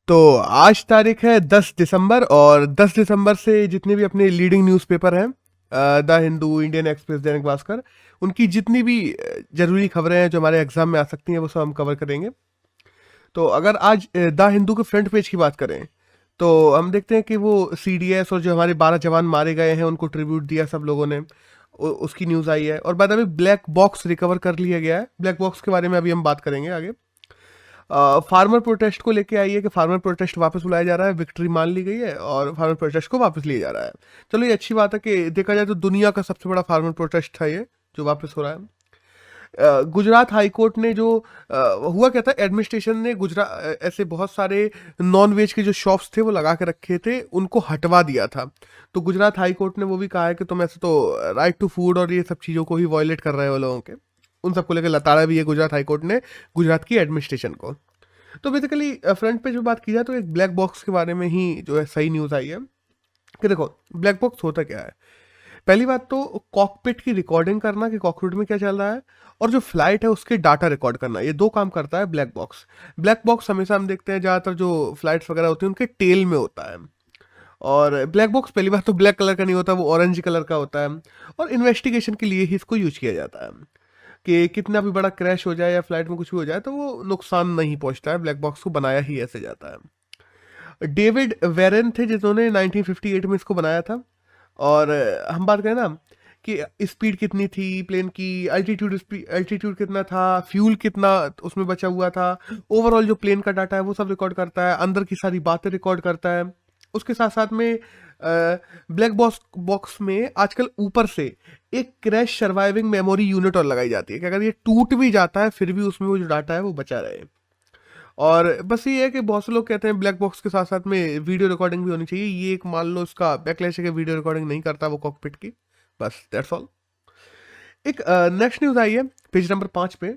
तो आज तारीख है 10 दिसंबर और 10 दिसंबर से जितने भी अपने लीडिंग न्यूज़पेपर हैं, the Hindu, Indian express, Dainik Bhaskar, उनकी जितनी भी जरूरी खबरें हैं जो हमारे एग्जाम में आ सकती हैं वो सब हम कवर करेंगे। तो अगर आज द हिंदू के फ्रंट पेज की बात करें तो हम देखते हैं कि वो सीडीएस और जो हमारे 12 जवान मारे गए हैं उनको ट्रिब्यूट दिया सब लोगों ने, उसकी न्यूज़ आई है। और बाद में ब्लैक बॉक्स रिकवर कर लिया गया है। ब्लैक बॉक्स के बारे में अभी हम बात करेंगे आगे। फार्मर प्रोटेस्ट को लेके आई है कि फार्मर प्रोटेस्ट वापस बुलाया जा रहा है, विक्ट्री मान ली गई है और फार्मर प्रोटेस्ट को वापस लिया जा रहा है। चलो ये अच्छी बात है कि देखा जाए तो दुनिया का सबसे बड़ा फार्मर प्रोटेस्ट था ये जो वापस हो रहा है। गुजरात हाई कोर्ट ने जो हुआ क्या था, एडमिनिस्ट्रेशन ने गुजरात ऐसे बहुत सारे नॉन वेज के जो शॉप्स थे वो लगा के रखे थे, उनको हटवा दिया था। तो गुजरात हाई कोर्ट ने वो भी कहा है कि तुम ऐसे तो राइट टू फूड और ये सब चीज़ों को ही वॉयलेट कर रहे हो लोगों के। उन सबको लेकर लताड़ा भी है गुजरात हाई कोर्ट ने गुजरात की एडमिनिस्ट्रेशन को। तो बेसिकली फ्रंट पेज में बात की जाए तो एक ब्लैक बॉक्स के बारे में ही जो है सही न्यूज़ आई है कि देखो ब्लैक बॉक्स होता क्या है। पहली बात तो कॉकपिट की रिकॉर्डिंग करना कि कॉकपिट में क्या चल रहा है, और जो फ्लाइट है उसके डाटा रिकॉर्ड करना, ये दो काम करता है ब्लैक बॉक्स। ब्लैक बॉक्स हमेशा हम देखते हैं ज़्यादातर जो फ्लाइट्स वगैरह होती हैं उनके टेल में होता है। और ब्लैक बॉक्स पहली बात तो ब्लैक कलर का नहीं होता, वो ऑरेंज कलर का होता है। और इन्वेस्टिगेशन के लिए ही इसको यूज किया जाता है कि कितना भी बड़ा क्रैश हो जाए या फ्लाइट में कुछ भी हो जाए तो वो नुकसान नहीं पहुंचता है। ब्लैक बॉक्स को बनाया ही ऐसे जाता है। डेविड वेरेन थे जिन्होंने 1958 में इसको बनाया था। और हम बात करें ना कि स्पीड कितनी थी प्लेन की, अल्टीट्यूड कितना था, फ्यूल कितना उसमें बचा हुआ था, ओवरऑल जो प्लेन का डाटा है वो सब रिकॉर्ड करता है, अंदर की सारी बातें रिकॉर्ड करता है। उसके साथ साथ में ब्लैक बॉक्स बॉक्स में आजकल ऊपर से एक क्रैश सर्वाइविंग मेमोरी यूनिट और लगाई जाती है कि अगर ये टूट भी जाता है फिर भी उसमें वो जो डाटा है वो बचा रहे। और बस ये है कि बहुत से लोग कहते हैं ब्लैक बॉक्स के साथ साथ में वीडियो रिकॉर्डिंग भी होनी चाहिए। ये एक मान लो इसका बैकलैश है कि वीडियो रिकॉर्डिंग नहीं करता वो कॉकपिट की। बस दैट्स ऑल। एक नेक्स्ट न्यूज़ आई है पेज नंबर 5 पे।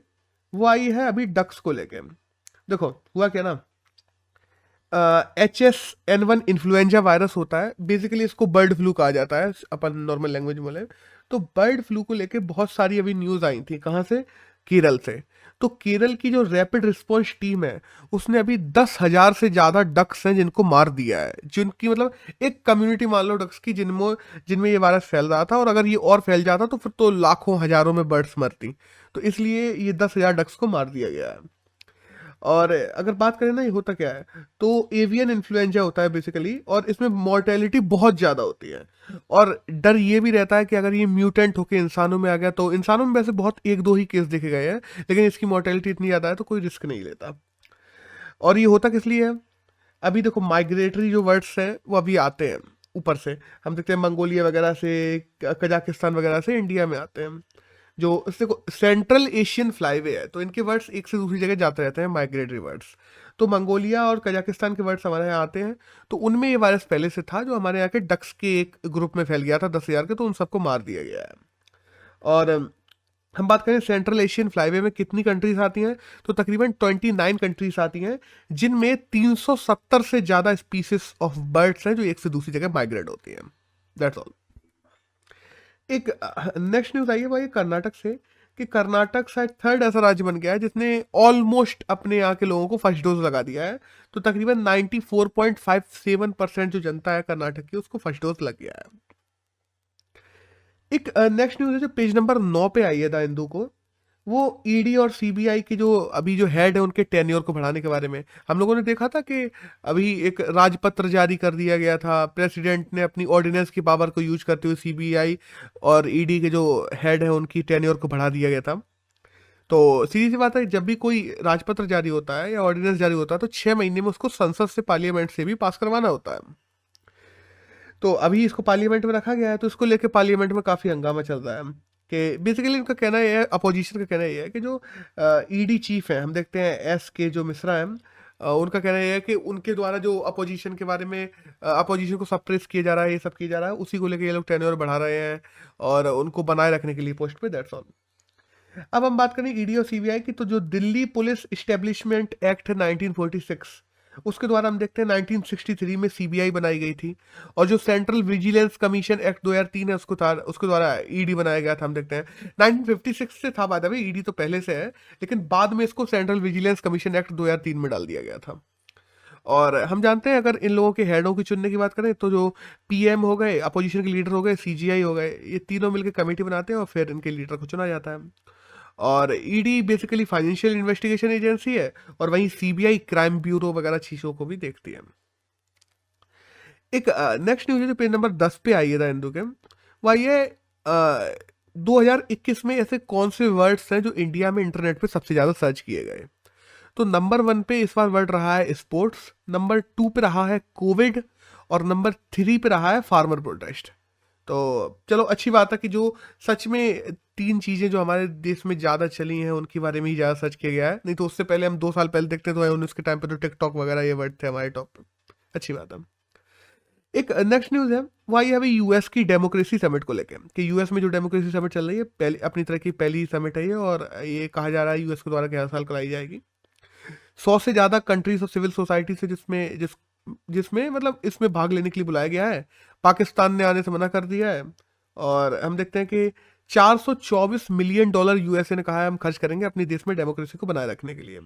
वो आई है अभी डक्स को लेके। देखो हुआ क्या ना, HSN1 इन्फ्लुएंजा वायरस होता है, बेसिकली इसको बर्ड फ्लू कहा जाता है अपन नॉर्मल लैंग्वेज में बोले। तो बर्ड फ्लू को लेके बहुत सारी अभी न्यूज़ आई थी, कहाँ से, केरल से। तो केरल की जो रैपिड रिस्पॉन्स टीम है उसने अभी 10,000 से ज़्यादा डक्स हैं जिनको मार दिया है, जिनकी मतलब एक कम्युनिटी मान लो डक्स की जिनमें जिनमें ये वायरस फैल रहा था। और अगर ये और फैल जाता तो फिर तो लाखों हजारों में बर्ड्स मरती। तो इसलिए ये 10,000 डक्स को मार दिया गया है। और अगर बात करें ना ये होता क्या है, तो एवियन इन्फ्लुएंजा होता है बेसिकली, और इसमें मॉर्टेलिटी बहुत ज़्यादा होती है। और डर ये भी रहता है कि अगर ये म्यूटेंट होकर इंसानों में आ गया, तो इंसानों में वैसे बहुत एक दो ही केस देखे गए हैं, लेकिन इसकी मॉर्टेलिटी इतनी ज़्यादा है तो कोई रिस्क नहीं लेता। और ये होता किस लिए है, अभी देखो माइग्रेटरी जो वर्ड्स हैं वो अभी आते हैं ऊपर से। हम देखते हैं मंगोलिया वगैरह से, कजाकिस्तान वगैरह से इंडिया में आते हैं। जो देखो सेंट्रल एशियन फ्लाईवे है तो इनके वर्ड्स एक से दूसरी जगह जाते रहते हैं, माइग्रेटरी वर्ड्स। तो मंगोलिया और कजाकिस्तान के वर्ड्स हमारे यहाँ आते हैं। तो उनमें ये वायरस पहले से था जो हमारे यहाँ के डक्स के एक ग्रुप में फैल गया था 10,000 के, तो उन सबको मार दिया गया है। और हम बात करें सेंट्रल एशियन फ्लाईवे में कितनी कंट्रीज आती हैं, तो तकरीबन 29 कंट्रीज आती हैं, जिनमें 370 से ज़्यादा स्पीसीज ऑफ बर्ड्स हैं जो एक से दूसरी जगह माइग्रेट होती हैं। That's all. एक नेक्स्ट न्यूज़ आई है भाई कर्नाटक से कि कर्नाटक शायद थर्ड ऐसा राज्य बन गया है जिसने ऑलमोस्ट अपने यहाँ के लोगों को फर्स्ट डोज लगा दिया है। तो तकरीबन 94.57% जो जनता है कर्नाटक की उसको फर्स्ट डोज लग गया है। एक नेक्स्ट न्यूज़ है जो पेज नंबर 9 पे आई है द हिंदू को। वो ईडी और सीबीआई के जो अभी जो हेड है उनके टेन्योर को बढ़ाने के बारे में हम लोगों ने देखा था कि अभी एक राजपत्र जारी कर दिया गया था। प्रेसिडेंट ने अपनी ऑर्डिनेंस की पावर को यूज करते हुए सीबीआई और ईडी के जो हेड है उनकी टेन्योर को बढ़ा दिया गया था। तो सीधी सी बात है, जब भी कोई राजपत्र जारी होता है या ऑर्डिनेंस जारी होता है तो 6 महीने में उसको संसद से पार्लियामेंट से भी पास करवाना होता है। तो अभी इसको पार्लियामेंट में रखा गया है, तो इसको लेके पार्लियामेंट में काफ़ी हंगामा चल रहा है कि बेसिकली इनका कहना ये है, अपोजिशन का कहना ये है कि जो ईडी चीफ है हम देखते हैं एस के जो मिश्रा हैं, उनका कहना यह है कि उनके द्वारा जो अपोजिशन के बारे में अपोजिशन को सप्रेस किया जा रहा है, ये सब किया जा रहा है, उसी को लेकर ये लोग टेन्योर बढ़ा रहे हैं और उनको बनाए रखने के लिए पोस्ट पे। That's all. अब हम बात करें ईडी और सीबीआई की, तो जो दिल्ली पुलिस इस्टेब्लिशमेंट एक्ट है 1946, उसके द्वारा हम देखते हैं 1963 में सीबीआई बनाई गई थी। और जो सेंट्रल विजिलेंस कमीशन एक्ट 2003 है उसके द्वारा ईडी बनाया गया था। हम देखते हैं 1956 से था, बाद में ईडी तो पहले से है, लेकिन बाद में इसको सेंट्रल विजिलेंस कमीशन एक्ट 2003 में डाल दिया गया था। और हम जानते हैं अगर इन लोगों के हेडों की चुनने की बात करें तो जो पीएम हो गए, अपोजिशन के लीडर हो गए, सीजीआई हो गए, ये तीनों मिलकर कमेटी बनाते हैं और फिर इनके लीडर को चुना जाता है। और ED basically financial investigation agency है और वहीं सीबीआई क्राइम ब्यूरो वगैरह चीजों को भी देखती है। एक नेक्स्ट न्यूज है जो पेज नंबर 10 पे आई है द हिंदू के, वह ये 2021 में ऐसे कौन से वर्ड्स हैं जो इंडिया में इंटरनेट पे सबसे ज्यादा सर्च किए गए। तो नंबर 1 पे इस बार वर्ड रहा है स्पोर्ट्स, नंबर 2 पे रहा है कोविड और नंबर 3 पे रहा है फार्मर प्रोटेस्ट। तो चलो अच्छी बात है कि जो सच में 3 चीजें जो हमारे देश में ज्यादा चली हैं उनके बारे में ही ज्यादा सर्च किया गया है, नहीं तो उससे पहले हम 2 साल पहले देखते तो 2019 के टाइम पे तो टिकटॉक वगैरह ये वर्ड थे हमारे टॉप पे। अच्छी बात है। एक नेक्स्ट न्यूज है वह ये अभी यूएस की डेमोक्रेसी समिट को लेके कि यूएस में जो डेमोक्रेसी समिट चल रही है पहली अपनी तरह की पहली समिट है ये, और ये कहा जा रहा है यूएस के द्वारा कि हर साल कराई जाएगी। 100 से ज्यादा कंट्रीज और सिविल सोसाइटी से जिसमें मतलब इसमें भाग लेने के लिए बुलाया गया है। पाकिस्तान ने आने से मना कर दिया है और हम देखते हैं कि $424 मिलियन यूएसए ने कहा है हम खर्च करेंगे अपने देश में डेमोक्रेसी को बनाए रखने के लिए।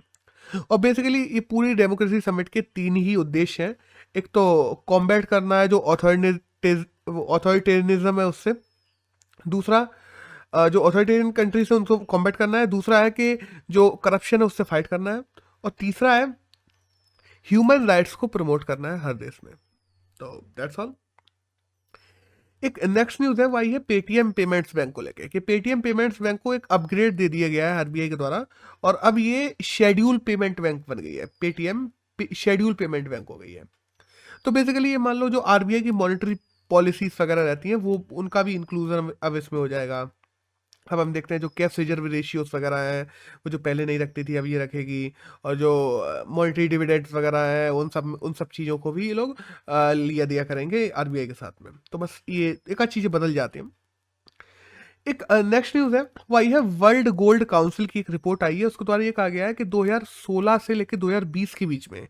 और बेसिकली ये पूरी डेमोक्रेसी समिट के 3 ही उद्देश्य हैं। एक तो कॉम्बैट करना है जो ऑथोरिटेरियनिज्म है उससे, दूसरा जो ऑथोरिटेरियन कंट्रीज है उनको कॉम्बैट करना है, दूसरा है कि जो करप्शन है उससे फाइट करना है, और तीसरा है ह्यूमन राइट्स को प्रमोट करना है हर देश में। तो दैट्स ऑल। एक नेक्स्ट न्यूज है वही है पेटीएम पेमेंट्स बैंक को लेके कि पेटीएम पेमेंट्स बैंक को एक अपग्रेड दे दिया गया है आरबीआई के द्वारा और अब ये शेड्यूल पेमेंट बैंक बन गई है। पेटीएम शेड्यूल पेमेंट बैंक हो गई है। तो बेसिकली ये मान लो जो आरबीआई की मॉनेटरी पॉलिसीज वगैरह रहती हैं वो उनका भी इंक्लूजन अब इसमें हो जाएगा। अब हम देखते हैं जो कैश रिजर्व रेशियोज वगैरह हैं वो जो पहले नहीं रखती थी अब ये रखेगी, और जो मॉनेटरी डिविडेंड्स वगैरह हैं उन सब चीज़ों को भी ये लोग लिया दिया करेंगे आरबीआई के साथ में। तो बस ये एक आध चीज़ें बदल जाती हैं। एक नेक्स्ट न्यूज़ है वही है वर्ल्ड गोल्ड काउंसिल की एक रिपोर्ट आई है, उसके द्वारा ये कहा गया है कि 2016 से लेकर 2020 के बीच में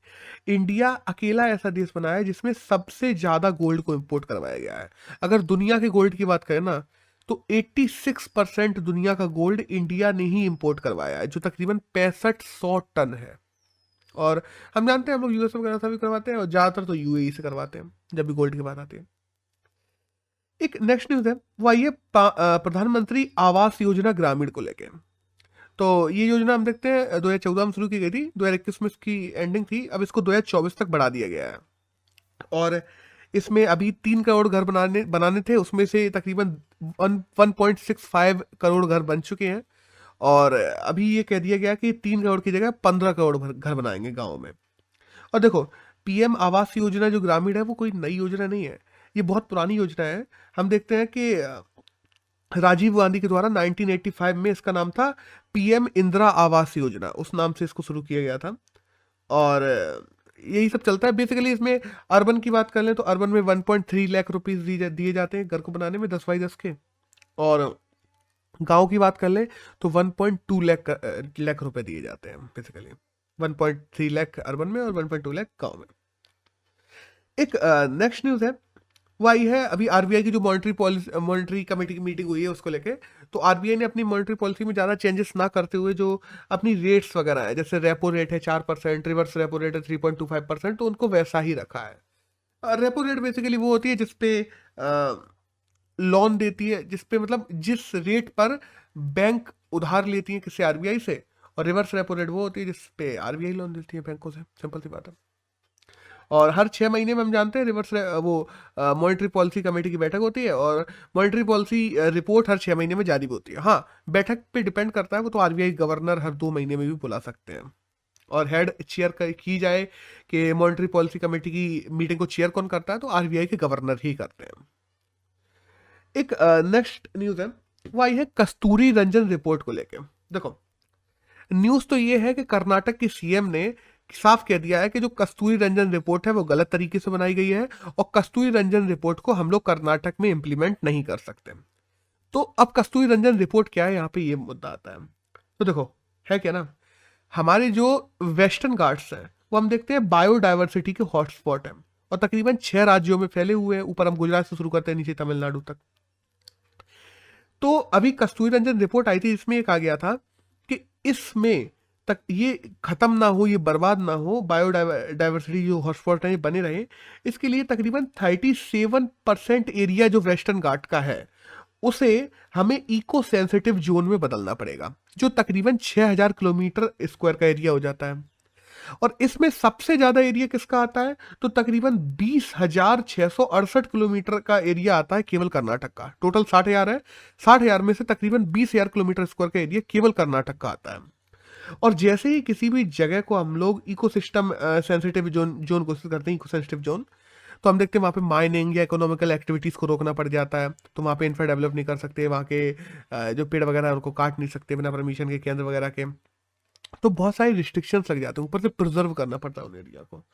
इंडिया अकेला ऐसा देश बना है जिसमें सबसे ज़्यादा गोल्ड को इम्पोर्ट करवाया गया है। अगर दुनिया के गोल्ड की बात करें ना तो 86% दुनिया का गोल्ड इंडिया ने ही इंपोर्ट करवाया है, जो तकरीबन 6500 टन है। और हम जानते हैं हम लोग यूएस वगैरह से भी करवाते हैं और ज़्यादातर तो यूएई से करवाते हैं जब भी गोल्ड की बात आती है। एक नेक्स्ट न्यूज़ है वह ये प्रधानमंत्री आवास योजना ग्रामीण को लेके। तो ये योजना हम देखते हैं 2014 में शुरू की गई थी, 2021 में इसकी एंडिंग थी, अब इसको 2024 तक बढ़ा दिया गया है। और इसमें अभी 3 करोड़ घर बनाने थे, उसमें से तकरीबन 1.65 करोड़ घर बन चुके हैं। और अभी ये कह दिया गया कि 3 करोड़ की जगह 15 करोड़ घर बनाएंगे गाँव में। और देखो पीएम आवास योजना जो ग्रामीण है वो कोई नई योजना नहीं है, ये बहुत पुरानी योजना है। हम देखते हैं कि राजीव गांधी के द्वारा 1985 में इसका नाम था पीएम इंदिरा आवास योजना, उस नाम से इसको शुरू किया गया था। और यही सब चलता है बेसिकली। इसमें अर्बन की बात कर लें तो अर्बन में 1.3 लाख रुपीस दिए जाते हैं घर को बनाने में 10 बाई 10 के, और गांव की बात कर लें तो 1.2 लाख रुपए दिए जाते हैं बेसिकली। 1.3 लाख अर्बन में और 1.2 लाख गांव में। एक नेक्स्ट न्यूज़ है वही है अभी आरबीआई की जो मॉनेटरी कमेटी की मीटिंग हुई है उसको लेके। तो आरबीआई ने अपनी मॉनेटरी पॉलिसी में ज़्यादा चेंजेस ना करते हुए जो अपनी रेट्स वगैरह है, जैसे रेपो रेट है 4%, रिवर्स रेपो रेट है 3.25%, तो उनको वैसा ही रखा है। रेपो रेट बेसिकली वो होती है जिसपे लोन देती है, जिसपे मतलब जिस रेट पर बैंक उधार लेती है किसी आरबीआई से, और रिवर्स रेपो रेट वो होती है जिसपे आरबीआई लोन देती है बैंकों से। सिंपल सी बात है। और हर 6 महीने में हम जानते हैं वो मॉनेटरी पॉलिसी कमेटी की बैठक होती है और मॉनेटरी पॉलिसी रिपोर्ट हर 6 महीने में जारी होती है। हाँ, बैठक पे डिपेंड करता है, वो तो आरबीआई गवर्नर हर 2 महीने में भी बुला सकते हैं। और हेड चेयर की जाए कि मॉनेटरी पॉलिसी कमेटी की मीटिंग को चेयर कौन करता है, तो आरबीआई के गवर्नर ही करते हैं। एक नेक्स्ट न्यूज है वही है कस्तूरी रंजन रिपोर्ट को लेके। देखो न्यूज तो ये है कि कर्नाटक के सीएम ने साफ कह दिया है कि जो कस्तूरी रंजन रिपोर्ट है वो गलत तरीके से बनाई गई है और कस्तूरी रंजन रिपोर्ट को हम लोग कर्नाटक में इंप्लीमेंट नहीं कर सकते। तो अब कस्तूरी रंजन रिपोर्ट क्या है, यहाँ पे ये मुद्दा आता है। तो देखो है क्या ना, हमारे जो वेस्टर्न घाट्स हैं वो हम देखते हैं बायोडाइवर्सिटी के हॉटस्पॉट है और तकरीबन 6 राज्यों में फैले हुए हैं। ऊपर हम गुजरात से शुरू करते हैं नीचे तमिलनाडु तक। तो अभी कस्तूरी रंजन रिपोर्ट आई थी, इसमें ये कहा गया था कि इसमें तक ये खत्म ना हो, ये बर्बाद ना हो, बायोडाइवर्सिटी जो हॉटस्पॉट है ये बने रहे, इसके लिए तकरीबन 37% एरिया जो वेस्टर्न घाट का है उसे हमें इको सेंसिटिव जोन में बदलना पड़ेगा, जो तकरीबन 6000 किलोमीटर स्क्वायर का एरिया हो जाता है। और इसमें सबसे ज्यादा एरिया किसका आता है, तो तकरीबन 20,668 किलोमीटर का एरिया आता है केवल कर्नाटक का। टोटल 60,000 है, 60,000 में से तकरीबन 20,000 किलोमीटर स्क्वायर का एरिया केवल कर्नाटक का आता है। और जैसे ही किसी भी जगह को हम लोग इकोसिस्टम सेंसिटिव जोन जोन घोषित करते हैं, इको सेंसिटिव जोन, तो हम देखते हैं वहाँ पे माइनिंग या इकोनॉमिकल एक्टिविटीज़ को रोकना पड़ जाता है। तो वहाँ पे इंफ्रा डेवलप नहीं कर सकते, वहाँ के जो पेड़ वगैरह है उनको काट नहीं सकते बिना परमिशन के, केंद्र वगैरह के। तो बहुत सारे रिस्ट्रिक्शंस लग जाते हैं, ऊपर से प्रिजर्व करना पड़ता है उन एरिया को।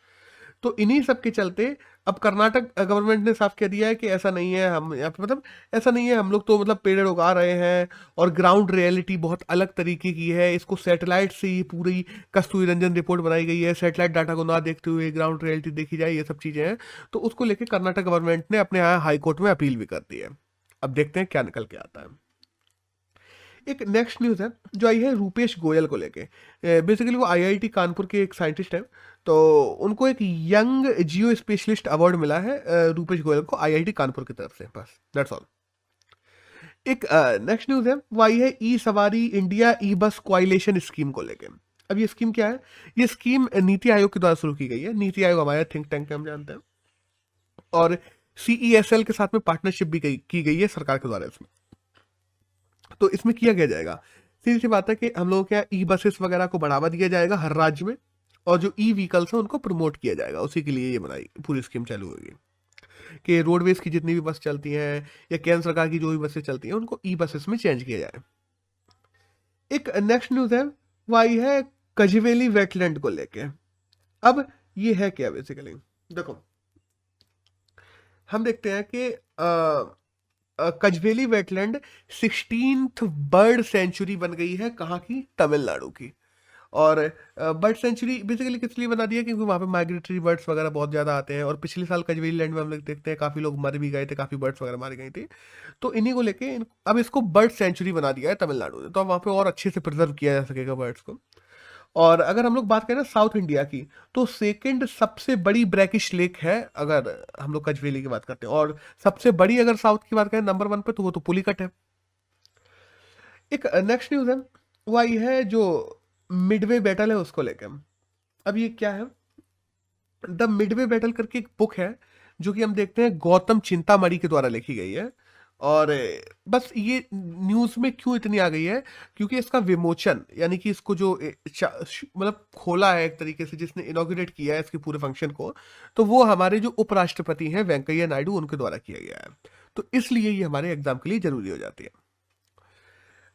तो इन्हीं सब के चलते अब कर्नाटक गवर्नमेंट ने साफ कह दिया है कि ऐसा नहीं है, हम यहाँ पे मतलब ऐसा नहीं है, हम लोग तो मतलब पेड़ उगा रहे हैं और ग्राउंड रियलिटी बहुत अलग तरीके की है। इसको सैटेलाइट से ही पूरी कस्तूरी रंजन रिपोर्ट बनाई गई है, सैटेलाइट डाटा को ना देखते हुए ग्राउंड रियलिटी देखी जाए, ये सब चीज़ें हैं। तो उसको लेकर कर्नाटक गवर्नमेंट ने अपने यहाँ हाई कोर्ट में अपील भी कर दी है। अब देखते हैं क्या निकल के आता है। एक नेक्स्ट न्यूज़ है जो आई है रूपेश गोयल को लेके। बेसिकली वो आईआईटी कानपुर के एक साइंटिस्ट हैं, तो उनको एक यंग जियो स्पेशलिस्ट अवार्ड मिला है रूपेश गोयल को आईआईटी कानपुर की तरफ से। बस दैट्स ऑल। एक नेक्स्ट न्यूज़ है वो आई है ई सवारी इंडिया ई बस क्वाइलेशन स्कीम को लेके। अब ये स्कीम क्या है, ये स्कीम नीति आयोग के द्वारा शुरू की गई है। नीति आयोग हमारे थिंक टैंक है, हम जानते हैं, और सीईएसएल के साथ में पार्टनरशिप भी की गई है सरकार के द्वारा इसमें। तो इसमें किया गया जाएगा, सीधी सी बात है कि हम लोगों के यहाँ ई बसेस वगैरह को बढ़ावा दिया जाएगा हर राज्य में, और जो ई व्हीकल्स हैं उनको प्रमोट किया जाएगा। उसी के लिए ये बनाई पूरी स्कीम चालू होगी कि रोडवेज की जितनी भी बस चलती हैं या केंद्र सरकार की जो भी बसें चलती हैं उनको ई बसेस में चेंज किया जाए। एक नेक्स्ट न्यूज़ है वो आई है कजवेली वेटलैंड को लेके। अब ये है क्या, बेसिकली देखो हम देखते हैं कि कजवेली वेटलैंड 16th बर्ड सेंचुरी बन गई है, कहाँ की, तमिलनाडु की। और बर्ड सेंचुरी बेसिकली किस लिए बना दिया, क्योंकि वहाँ पे माइग्रेटरी बर्ड्स वगैरह बहुत ज़्यादा आते हैं, और पिछले साल कजवेली लैंड में हम लोग देखते हैं काफ़ी लोग मर भी गए थे, काफ़ी बर्ड्स वगैरह मारी गई थी। तो इन्हीं को लेके अब इसको बर्ड सेंचुरी बना दिया है तमिलनाडु ने, तो अब वहाँ पे और अच्छे से प्रिजर्व किया जा सकेगा बर्ड्स को। और अगर हम लोग बात करें ना साउथ इंडिया की, तो सेकंड सबसे बड़ी ब्रैकिश लेक है अगर हम लोग कजवेली की बात करते हैं, और सबसे बड़ी अगर साउथ की बात करें नंबर 1 पे, तो वो तो पुलिकट है। एक नेक्स्ट न्यूज़ है वो आई है जो मिडवे बैटल है उसको लेकर। अब ये क्या है, द मिडवे बैटल करके एक बुक है जो कि हम देखते हैं गौतम चिंतामणि के द्वारा लिखी गई है। और बस ये न्यूज़ में क्यों इतनी आ गई है, क्योंकि इसका विमोचन यानी कि इसको जो मतलब खोला है एक तरीके से, जिसने इनॉग्रेट किया है इसके पूरे फंक्शन को, तो वो हमारे जो उपराष्ट्रपति हैं वेंकैया नायडू, उनके द्वारा किया गया है। तो इसलिए ये हमारे एग्जाम के लिए जरूरी हो जाती है।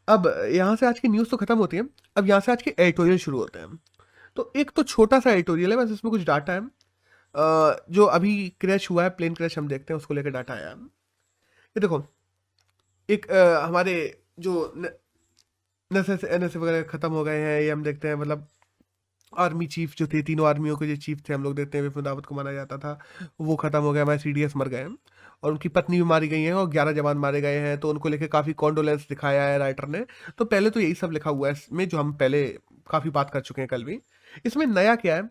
अब यहाँ से आज की न्यूज़ तो खत्म होती है, अब यहाँ से आज के एडिटोरियल शुरू होते हैं। तो एक तो छोटा सा एडिटोरियल है, बस इसमें कुछ डाटा है जो अभी क्रैश हुआ है, प्लेन क्रैश हम देखते हैं, उसको लेकर डाटा आया है। ये देखो, एक हमारे जो एनएसए वगैरह खत्म हो गए हैं, ये हम देखते हैं, मतलब आर्मी चीफ जो थे, तीनों आर्मियों के जो चीफ थे हम लोग देखते हैं, विपिन रावत को माना जाता था, वो खत्म हो गया, हमारे सीडीएस मर गए हैं, और उनकी पत्नी भी मारी गई है, और 11 जवान मारे गए हैं। तो उनको लेके काफ़ी कॉन्डोलेंस दिखाया है राइटर ने। तो पहले तो यही सब लिखा हुआ है इसमें, जो हम पहले काफ़ी बात कर चुके हैं कल भी। इसमें नया क्या है,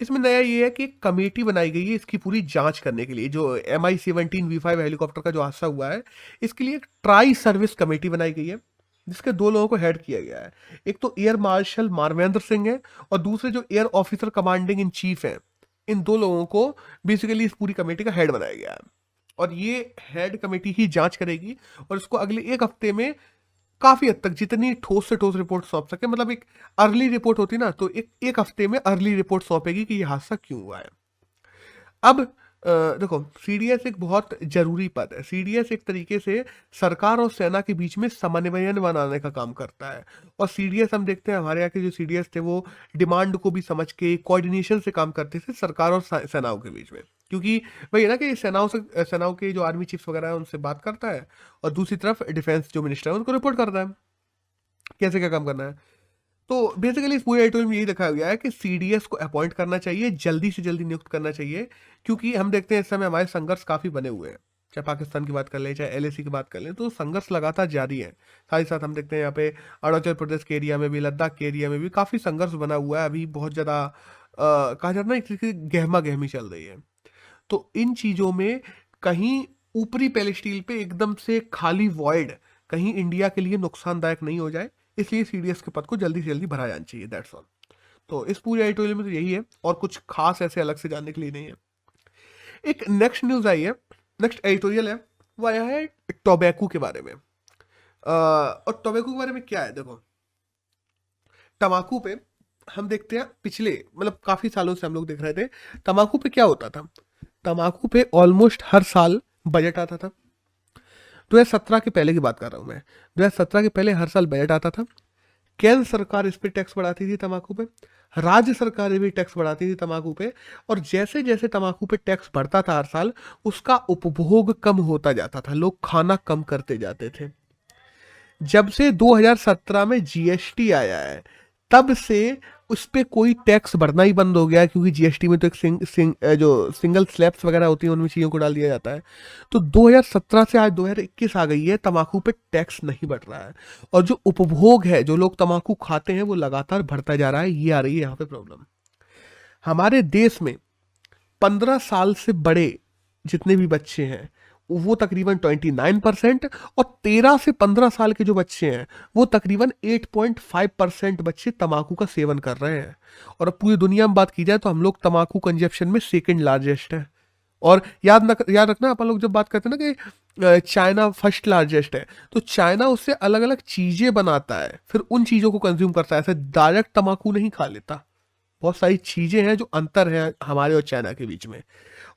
इसमें नया ये है कि एक कमेटी बनाई गई है इसकी पूरी जांच करने के लिए। जो MI-17V5 हेलीकॉप्टर का जो हादसा हुआ है, इसके लिए एक ट्राई सर्विस कमेटी बनाई गई है, जिसके 2 लोगों को हेड किया गया है। एक तो एयर मार्शल मारवेंद्र सिंह है, और दूसरे जो air officer commanding in chief है। इन 2 लोगों को बेसिकली इस पूरी कमेटी का हेड बनाया गया है, और ये हेड कमेटी ही जांच करेगी, और इसको अगले 1 हफ्ते में काफी हद तक जितनी ठोस से ठोस रिपोर्ट सौंप सके, मतलब एक अर्ली रिपोर्ट होती ना, तो एक हफ्ते में अर्ली रिपोर्ट सौंपेगी कि ये हादसा क्यों हुआ है। अब देखो, सीडीएस एक बहुत जरूरी पद है। सीडीएस एक तरीके से सरकार और सेना के बीच में समन्वयन बनाने का काम करता है। और सीडीएस हम देखते हैं, हमारे यहाँ के जो सीडीएस थे वो डिमांड को भी समझ के कोऑर्डिनेशन से काम करते थे सरकार और सेनाओं के बीच में। क्योंकि वही है ना कि सेनाओं के जो आर्मी चीफ्स वगैरह है उनसे बात करता है, और दूसरी तरफ डिफेंस जो मिनिस्टर है उनको रिपोर्ट करता है कैसे क्या काम करना है। तो बेसिकली इस पूरे एडिटोरियल में यही दिखाया गया है कि सीडीएस को अपॉइंट करना चाहिए, जल्दी से जल्दी नियुक्त करना चाहिए, क्योंकि हम देखते हैं इस समय हमारे संघर्ष काफी बने हुए हैं। चाहे पाकिस्तान की बात कर लें, चाहे एलएसी की बात कर लें, तो संघर्ष लगातार जारी है। साथ ही साथ हम देखते हैं यहाँ पे अरुणाचल प्रदेश के एरिया में भी, लद्दाख के एरिया में भी काफ़ी संघर्ष बना हुआ है। अभी बहुत ज़्यादा कहा जाता है ना, एक तरीके से गहमा गहमी चल रही है। तो इन चीज़ों में कहीं ऊपरी पैलेस्टीन पे एकदम से खाली वॉइड कहीं इंडिया के लिए नुकसानदायक नहीं हो जाए, इसलिए सीडीएस के पद को जल्दी से जल्दी भरा जाना चाहिए, दैट्स ऑल। तो इस पूरे एडिटोरियल में तो यही है, और कुछ खास ऐसे अलग से जानने के लिए नहीं है। एक नेक्स्ट न्यूज़ आई है, नेक्स्ट एडिटोरियल है, वो आया है टोबैको के बारे में। और टोबैको के बारे में क्या है, देखो, तम्बाकू पे हम देखते हैं पिछले मतलब काफ़ी सालों से हम लोग देख रहे थे, तम्बाकू पे क्या होता था। तम्बाकू पे ऑलमोस्ट हर साल बजट आता था। 2017 के पहले की बात कर रहा हूँ मैं, 2017 के पहले हर साल बजट आता था। केंद्र सरकार इस पे टैक्स बढ़ाती थी तम्बाकू पे, राज्य सरकारें भी टैक्स बढ़ाती थी तम्बाकू पे, और जैसे जैसे तम्बाकू पे टैक्स बढ़ता था हर साल, उसका उपभोग कम होता जाता था, लोग खाना कम करते जाते थे। जब से 2017 में जीएसटी आया है, तब से उस पे कोई टैक्स बढ़ना ही बंद हो गया है, क्योंकि जीएसटी में तो एक जो सिंगल स्लैब्स वगैरह होती हैं उनमें चीज़ों को डाल दिया जाता है। तो 2017 से आज 2021 आ गई है, तम्बाकू पे टैक्स नहीं बढ़ रहा है, और जो उपभोग है, जो लोग तम्बाकू खाते हैं, वो लगातार बढ़ता जा रहा है। ये आ रही है यहाँ पे प्रॉब्लम। हमारे देश में 15 साल से बड़े जितने भी बच्चे हैं, वो तकरीबन 29%, और 13 से 15 साल के जो बच्चे हैं, वो तकरीबन 8.5% बच्चे तम्बाकू का सेवन कर रहे हैं। और अब पूरी दुनिया में बात की जाए तो हम लोग तम्बाकू कंजप्शन में सेकंड लार्जेस्ट है। और याद रखना, अपन लोग जब बात करते हैं ना कि चाइना फर्स्ट लार्जेस्ट है, तो चाइना उससे अलग अलग चीज़ें बनाता है, फिर उन चीज़ों को कंज्यूम करता है, ऐसे डायरेक्ट तम्बाकू नहीं खा लेता। बहुत सारी चीज़ें हैं जो अंतर है हमारे और चाइना के बीच में।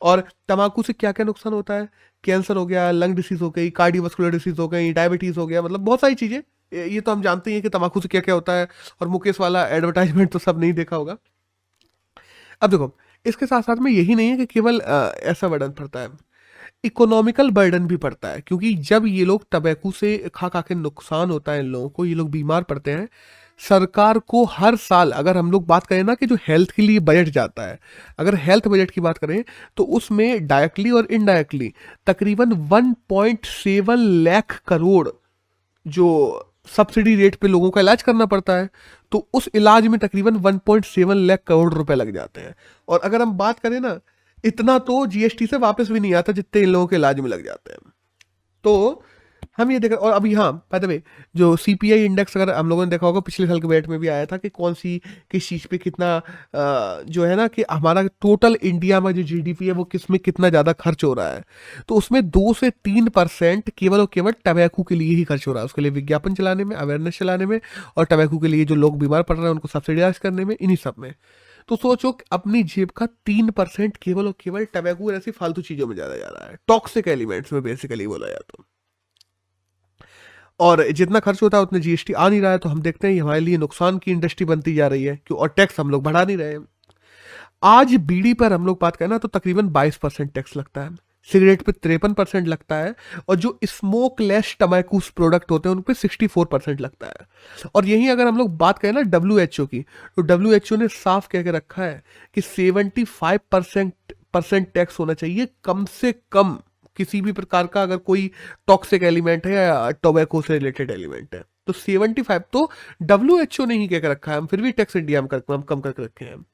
और तम्बाकू से क्या क्या नुकसान होता है, कैंसर हो गया, लंग डिसीज हो गई, कार्डियोवास्कुलर डिसीज हो गई, डायबिटीज़ हो गया, मतलब बहुत सारी चीज़ें। ये तो हम जानते ही हैं कि तम्बाकू से क्या क्या होता है, और मुकेश वाला एडवर्टाइजमेंट तो सब नहीं देखा होगा। अब देखो, इसके साथ साथ में यही नहीं है कि केवल ऐसा बर्डन पड़ता है, इकोनॉमिकल बर्डन भी पड़ता है, क्योंकि जब ये लोग तंबाकू से खा खा के नुकसान होता है इन लोगों को, ये लोग बीमार पड़ते हैं, सरकार को हर साल, अगर हम लोग बात करें ना कि जो हेल्थ के लिए बजट जाता है, अगर हेल्थ बजट की बात करें तो उसमें डायरेक्टली और इनडायरेक्टली तकरीबन 1.7 लाख करोड़ जो सब्सिडी रेट पे लोगों का इलाज करना पड़ता है, तो उस इलाज में तकरीबन 1.7 लाख करोड़ रुपए लग जाते हैं। और अगर हम बात करें ना, इतना तो जीएसटी से वापस भी नहीं आता जितने इन लोगों के इलाज में लग जाते हैं। तो हम ये देख, और अभी हाँ, बाय द वे, जो सीपीआई इंडेक्स अगर हम लोगों ने देखा होगा, पिछले साल के बजट में भी आया था कि कौन सी किस चीज़ पे कितना जो है ना कि हमारा टोटल इंडिया में जो जीडीपी है वो किस में कितना ज़्यादा खर्च हो रहा है, तो उसमें 2 से 3% केवल और केवल टबैकू के लिए ही खर्च हो रहा है, उसके लिए विज्ञापन चलाने में, अवेयरनेस चलाने में, और टबैकू के लिए जो लोग बीमार पड़ रहे हैं उनको सब्सिडाइज करने में, इन्हीं सब में। तो सोचो अपनी जेब का 3% केवल और केवल टबैकू ऐसी फालतू चीज़ों में ज़्यादा जा रहा है, टॉक्सिक एलिमेंट्स में बेसिकली बोला जाए तो। और जितना खर्च होता है उतना जीएसटी आ नहीं रहा है, तो हम देखते हैं ये हमारे लिए नुकसान की इंडस्ट्री बनती जा रही है, क्यों, और टैक्स हम लोग बढ़ा नहीं रहे हैं। आज बीड़ी पर हम लोग बात करें ना तो तकरीबन 22% टैक्स लगता है, सिगरेट पे 53% लगता है, और जो स्मोकलेस टबैको प्रोडक्ट होते हैं उन पे 64% लगता है। और यही अगर हम लोग बात करें ना डब्ल्यूएचओ की, तो डब्ल्यूएचओ ने साफ कह के रखा है कि 75% टैक्स होना चाहिए कम से कम, किसी भी प्रकार का अगर कोई टॉक्सिक एलिमेंट है या टोबैको से रिलेटेड एलिमेंट है, तो 75 तो डब्ल्यूएचओ ने ही कह के रखा है, हम फिर भी टैक्स इंडिया में हम कम करके रखे हैं।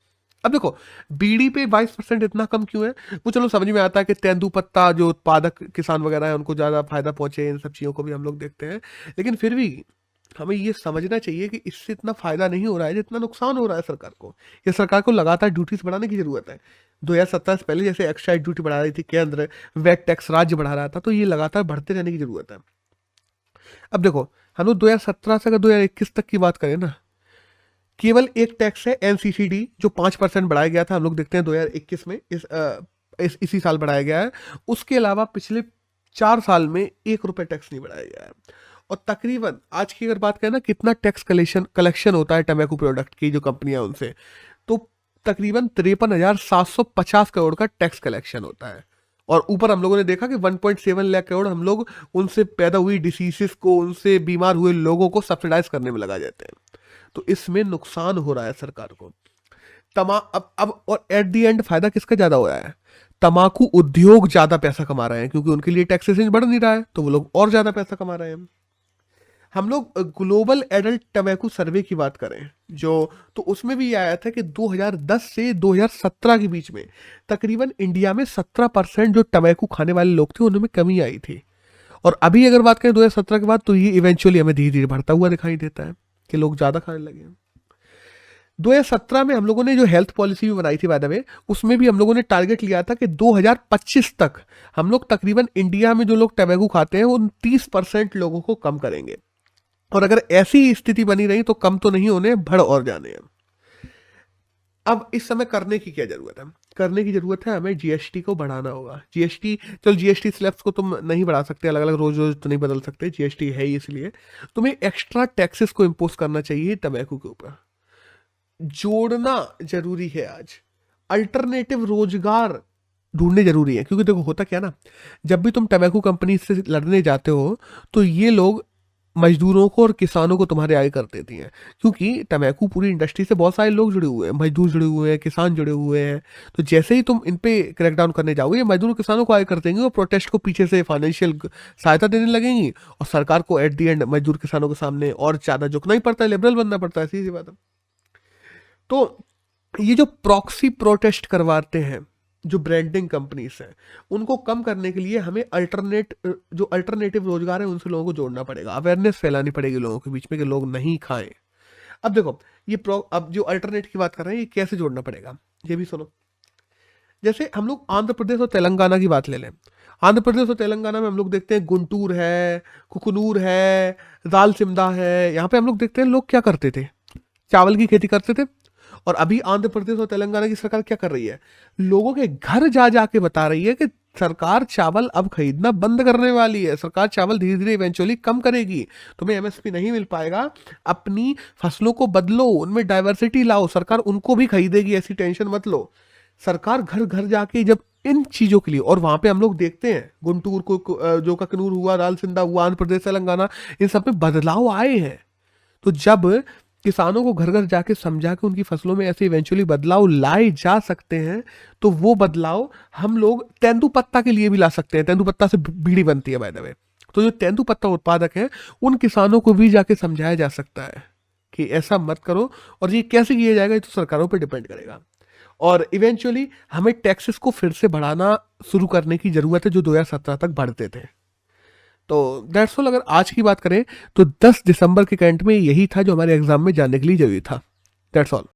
अब देखो, बीड़ी पे 22% इतना कम क्यों है, वो चलो समझ में आता है कि तेंदुपत्ता जो उत्पादक किसान वगैरह है उनको ज़्यादा फायदा पहुंचे, इन सब चीज़ों को भी हम लोग देखते हैं, लेकिन फिर भी हमें ये समझना चाहिए कि इससे इतना फायदा नहीं हो रहा है जितना नुकसान हो रहा है सरकार को। ये सरकार को लगातार ड्यूटीज बढ़ाने की जरूरत है। 2017 से पहले जैसे एक्साइज ड्यूटी बढ़ा रही थी केंद्र, वैट टैक्स राज्य बढ़ा रहा था, तो ये लगातार बढ़ते रहने की जरूरत है। अब देखो, हम लोग 2017 से अगर 2021 तक की बात करें ना, केवल एक टैक्स है एनसीसीडी जो 5% बढ़ाया गया था, हम लोग देखते हैं 2021 में इसी साल बढ़ाया गया है। उसके अलावा पिछले 4 साल में 1 रुपये टैक्स नहीं बढ़ाया गया है। और तकरीबन आज की अगर बात करें ना कितना टैक्स कलेक्शन होता है टबैको प्रोडक्ट की जो कंपनियां उनसे, तो तकरीबन 53,750 करोड़ का टैक्स कलेक्शन होता है। और ऊपर हम लोगों ने देखा कि 1.7 लाख करोड़ हम लोग उनसे पैदा हुई डिसीजेस को, उनसे बीमार हुए लोगों को सब्सिडाइज करने में लगा जाते हैं। तो इसमें नुकसान हो रहा है सरकार को। अब और एट द एंड फायदा किसका ज्यादा हो रहा है, तम्बाकू उद्योग ज्यादा पैसा कमा रहे हैं, क्योंकि उनके लिए टैक्सेशन बढ़ नहीं रहा है, तो वो लोग और ज्यादा पैसा कमा रहे हैं। हम लोग ग्लोबल एडल्ट टबैको सर्वे की बात करें जो, तो उसमें भी आया था कि 2010 से 2017 के बीच में तकरीबन इंडिया में 17% जो टबैको खाने वाले लोग थे उनमें कमी आई थी। और अभी अगर बात करें 2017 के बाद, तो ये इवेंचुअली हमें धीरे धीरे बढ़ता हुआ दिखाई देता है कि लोग ज़्यादा खाने लगे हैं। 2017 में हम लोगों ने जो हेल्थ पॉलिसी भी बनाई थी बाय द वे, उसमें भी हम लोगों ने टारगेट लिया था कि 2025 तक हम लोग तकरीबन इंडिया में जो लोग टबैको खाते हैं वो 30% लोगों को कम करेंगे। और अगर ऐसी स्थिति बनी रही तो कम तो नहीं होने, बढ़ और जाने हैं। अब इस समय करने की क्या जरूरत है? करने की जरूरत है, हमें जीएसटी को बढ़ाना होगा। जीएसटी, चल जीएसटी स्लैब्स को तुम नहीं बढ़ा सकते, अलग अलग रोज रोज तो नहीं बदल सकते, जीएसटी है ही, इसलिए तुम्हें एक्स्ट्रा टैक्सेस को इम्पोज करना चाहिए टबैको के ऊपर। जोड़ना जरूरी है आज, अल्टरनेटिव रोजगार ढूंढने जरूरी है, क्योंकि देखो होता क्या ना, जब भी तुम टबैको कंपनी से लड़ने जाते हो तो ये लोग मजदूरों को और किसानों को तुम्हारे आगे कर देती हैं, क्योंकि टबैको पूरी इंडस्ट्री से बहुत सारे लोग जुड़े हुए हैं, मजदूर जुड़े हुए हैं, किसान जुड़े हुए हैं। तो जैसे ही तुम इन पे क्रैकडाउन करने जाओगे, ये मजदूर किसानों को आगे कर देंगे और प्रोटेस्ट को पीछे से फाइनेंशियल सहायता देने लगेंगी, और सरकार को एट दी एंड मजदूर किसानों के सामने और ज़्यादा झुकना ही पड़ता है, लिबरल बनना पड़ता है, सीधी बात है। तो ये जो प्रॉक्सी प्रोटेस्ट करवाते हैं जो ब्रांडिंग कंपनीज हैं, उनको कम करने के लिए हमें जो अल्टरनेटिव रोजगार है उनसे लोगों को जोड़ना पड़ेगा, अवेयरनेस फैलानी पड़ेगी लोगों के बीच में कि लोग नहीं खाएं। अब देखो अब जो अल्टरनेट की बात कर रहे हैं, ये कैसे जोड़ना पड़ेगा ये भी सुनो। जैसे हम लोग आंध्र प्रदेश और तेलंगाना की बात ले लें। आंध्र प्रदेश और तेलंगाना में हम लोग देखते हैं गुंटूर है, कुकनूर है, रालसिमदा है, यहाँ पे हम लोग देखते हैं लोग क्या करते थे, चावल की खेती करते थे। और अभी आंध्र प्रदेश और तेलंगाना की सरकार क्या कर रही है, लोगों के घर जा जाके बता रही है कि सरकार चावल अब खरीदना बंद करने वाली है, सरकार चावल धीरे धीरे इवेंचुअली कम करेगी, तुम्हें एमएसपी नहीं मिल पाएगा, अपनी फसलों को बदलो, उनमें डाइवर्सिटी लाओ, सरकार उनको भी खरीदेगी, ऐसी टेंशन मत लो। सरकार घर घर जाके जब इन चीजों के लिए, और वहां पे हम लोग देखते हैं गुंटूर को, जो ककनूर हुआ, रालसिंदा हुआ, आंध्र प्रदेश, तेलंगाना, इन सब में बदलाव आए हैं। तो जब किसानों को घर घर जाके समझा के उनकी फसलों में ऐसे इवेंचुअली बदलाव लाए जा सकते हैं, तो वो बदलाव हम लोग तेंदुपत्ता के लिए भी ला सकते हैं। तेंदुपत्ता से बीड़ी बनती है बाय द वे, तो जो तेंदुपत्ता उत्पादक हैं उन किसानों को भी जाके समझाया जा सकता है कि ऐसा मत करो। और ये कैसे किया जाएगा, ये तो सरकारों पर डिपेंड करेगा। और इवेंचुअली हमें टैक्सेस को फिर से बढ़ाना शुरू करने की जरूरत है, जो 2017 तक बढ़ते थे। तो दैट्स ऑल। अगर आज की बात करें तो 10 दिसंबर के करंट में यही था जो हमारे एग्जाम में जानने के लिए जरूरी था। That's all.